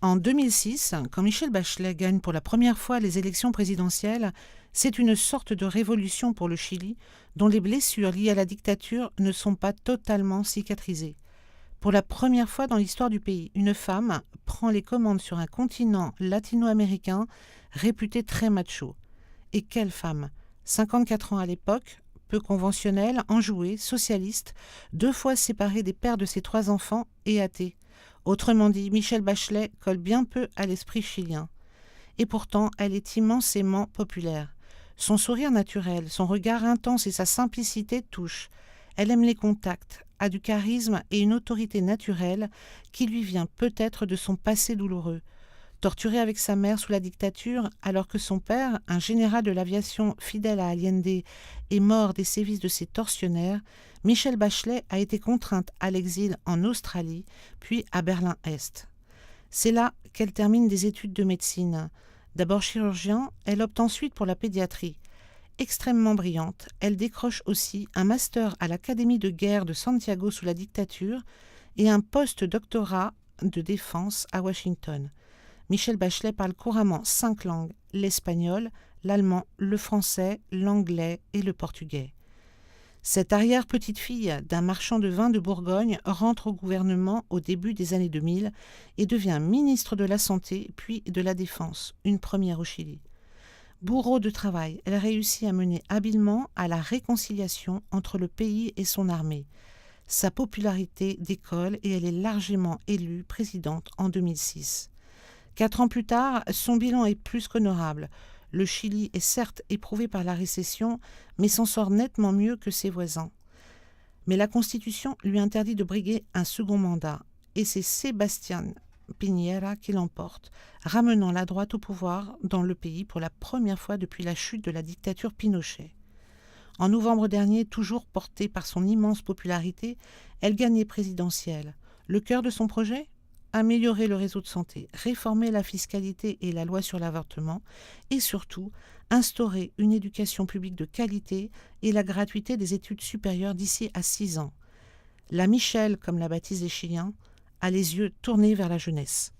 En 2006, quand Michelle Bachelet gagne pour la première fois les élections présidentielles, c'est une sorte de révolution pour le Chili, dont les blessures liées à la dictature ne sont pas totalement cicatrisées. Pour la première fois dans l'histoire du pays, une femme prend les commandes sur un continent latino-américain réputé très macho. Et quelle femme! 54 ans à l'époque, peu conventionnelle, enjouée, socialiste, 2 fois séparée des pères de ses 3 enfants et athée. Autrement dit, Michelle Bachelet colle bien peu à l'esprit chilien. Et pourtant, elle est immensément populaire. Son sourire naturel, son regard intense et sa simplicité touchent. Elle aime les contacts, a du charisme et une autorité naturelle qui lui vient peut-être de son passé douloureux. Torturée avec sa mère sous la dictature, alors que son père, un général de l'aviation fidèle à Allende, est mort des sévices de ses tortionnaires, Michelle Bachelet a été contrainte à l'exil en Australie, puis à Berlin-Est. C'est là qu'elle termine des études de médecine. D'abord chirurgien, elle opte ensuite pour la pédiatrie. Extrêmement brillante, elle décroche aussi un master à l'Académie de guerre de Santiago sous la dictature et un post-doctorat de défense à Washington. Michelle Bachelet parle couramment 5 langues, l'espagnol, l'allemand, le français, l'anglais et le portugais. Cette arrière-petite-fille d'un marchand de vin de Bourgogne rentre au gouvernement au début des années 2000 et devient ministre de la Santé puis de la Défense, une première au Chili. Bourreau de travail, elle réussit à mener habilement à la réconciliation entre le pays et son armée. Sa popularité décolle et elle est largement élue présidente en 2006. 4 ans plus tard, son bilan est plus qu'honorable. Le Chili est certes éprouvé par la récession, mais s'en sort nettement mieux que ses voisins. Mais la Constitution lui interdit de briguer un second mandat, et c'est Sebastián Piñera qui l'emporte, ramenant la droite au pouvoir dans le pays pour la première fois depuis la chute de la dictature Pinochet. En novembre dernier, toujours portée par son immense popularité, elle gagne les présidentielles. Le cœur de son projet ? Améliorer le réseau de santé, réformer la fiscalité et la loi sur l'avortement, et surtout instaurer une éducation publique de qualité et la gratuité des études supérieures d'ici à 6 ans. La Michelle, comme la baptisent les Chiliens, a les yeux tournés vers la jeunesse.